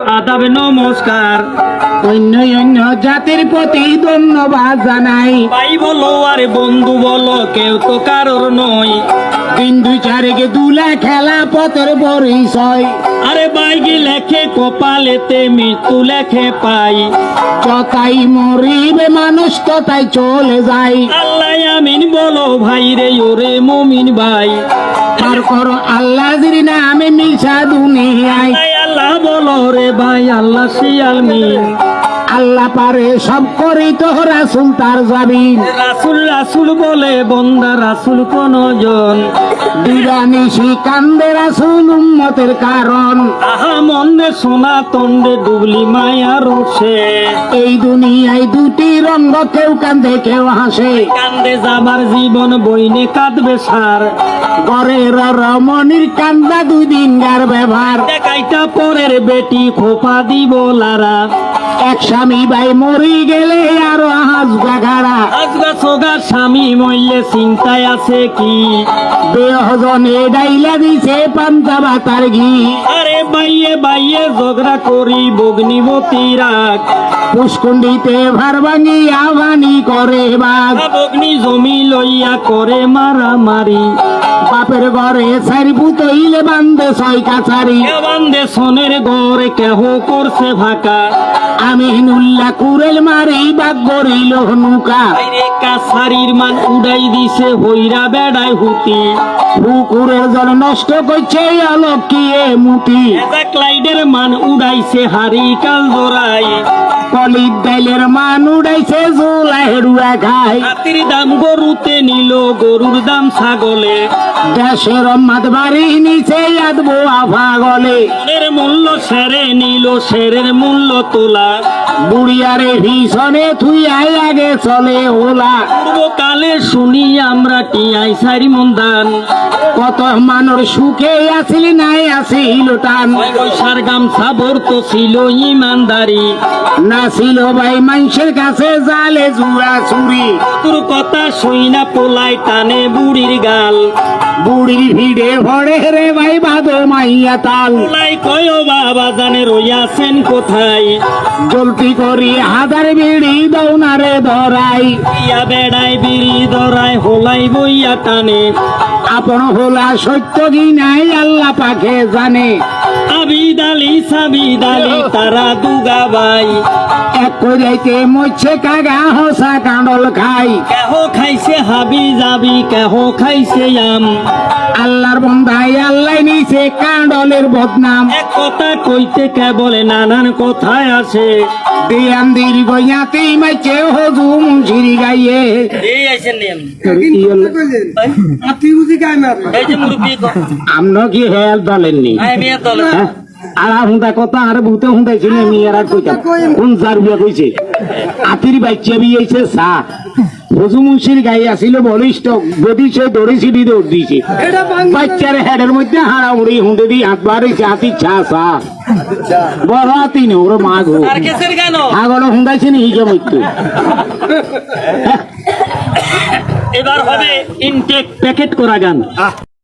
আদাব নমস্কার। অন্য অন্য জাতির প্রতি ধন্যবাদ জানাই। ভাই বলো আর বন্ধু বলো, কেউ তো কারোর নয়। দিন দুই চারেকে দুলা খেলা পথের পরিচয়। আরে বাইকে লেখে কপালেতে মৃত্যু লেখে পাই। যতাই মরিবে মানুষ ততাই চলে যায়। আল্লাহ আমিন বলো ভাই রে, ওরে মমিন ভাই। পার করো আল্লাহ জির নামে মিশা দুনিয়ায়। আল্লাহ বলো রে ভাই, আল্লাহ শিয়াল মিন। আল্লাহ পারে সব করি তো রাসুল তার জামিন। রাসুল রাসুল বলে বন্দা রাসুল কোন জন। দিবানিশি কান্দে রাসুল উম্মতের কারণ। আহা মন্দে সোনা তন্ডে ডুবলি মায়া রোষে। এই দুনিয়ায় দুটি রঙ্গ, কেউ কান্দে কেউ হাসে। কান্দে যাবার জীবন বইনে কাঁদবে সার। ঘরের রমণীর কান্দা দুই দিন গার ব্যবহার। দেখাইটা পরের বেটি খোপা দিব লারা। এক স্বামী ভাই মরি গেলে আরো হাসবা গাড়া। আজগা সোগা স্বামী মইলে চিন্তায় আছে কি। বেহজনে ডাইলা দিছে পান্তা বাতার ঘি। আরে বাইয়ে বাইয়ে ঝগড়া করি বগ্নিবতী রাগ। পুষ্কুণ্ডিতে ভার ভাঙি আহ্বানি করে বাঘ। বগ্নি জমি লইয়া করে মারামারি। বাপের ঘরে চারি পুতইলে বান্ধে ছয় কাছারি। বান্ধে সনের ঘরে কেহ করছে ফাঁকা। আমিনুল্লাহ কুরেল মারি বাঘ গরিল নৌকা। বাইরে কাছারির মান উড়াই দিছে হইরা বেড়ায় হুতি। পুকুরের জল নষ্ট করছে অলক্ষিয়ে মুটি। ক্লাইডের মান উড়াইছে হারি কাল জোড়াই। কলির ডাইলের মান উড়াইছে জোলা হেড়ুয়া খায়। হাতির দাম গরুতে নিল, গরুর দাম ছাগলে। দেশের মাত বাড়ি নিচে আদবো আফা গলে। মনের মূল্য সেরে নিল, সেরের মূল্য তোলা। বুড়িয়ারে ভীষণে থুই আগে চলে ওলা। পূর্বকালে শুনি আমরা টিয়াই সারি মন্দান। কত মানুষ সুখে আসিল নাই আসিল টান। পয়সার গামছা ভরতো ছিল ইমানদারি। না ছিল ভাই মানুষের কাছে জালে জুয়া চুরি। তোর কথা শুই না পোলাই টানে বুড়ির গাল। বুড়ির ভিড়ে ভরে রে ভাই বাদো মাইয়া তাল। পোলাই কয় বাবা জানে রইয়াছেন কোথায়। জলতি করি হাজার বিড়ি দৌনারে ধরাই। ইয়া বেড়ায় বিড়ি ধরায় হোলাই বইয়া টানে। আপন হোলা সত্য কি নাই আল্লাহ পাখে জানে। আবিদালি সাবিদালি তারা দুগা ভাই। এক কইরাইতে মরছে কাগা হসা কাঁডল খাই। কেহ খাইছে হাবি যাবি, কেহ খাইছে আম। আল্লাহর বন্ধাই আল্লাহ নিছে কাঁডলের বদনাম। এক কথা কইতে কেবলে নানান কথায় আছে। দিয়ান দীর্ঘ ইয়াতেই মাইছে হজুম ঝিরি গাইয়ে। এই আইছেন নিয়ম। এই যে মুরব্বি আমনো কি হেল দলেননি মেয়ের দলে। হ্যাঁ? আর হুঁদা কথা আর ভূতে হুঁদাইছিল মেয়ের আর কইতাম কোন জার বিয়া কইছে। আতির বাচ্চা বিয়েছে সা হজুমুন্সির গায়ে আসিল বলিষ্ঠ গদি সে দৌড়েছি দি দৌড় দিয়েছে। বাচ্চার হেডের মধ্যে হাড়া উড়ি হুঁদে দিয়ে হাত বাড়িছে হাতির ছা সা বড় হাতি নে ওর মা গো আর কেসের গান আগড় হুঁদাইছে নি হিজে মৃত্যু। এবার হবে ইনটেক প্যাকেট করা গান।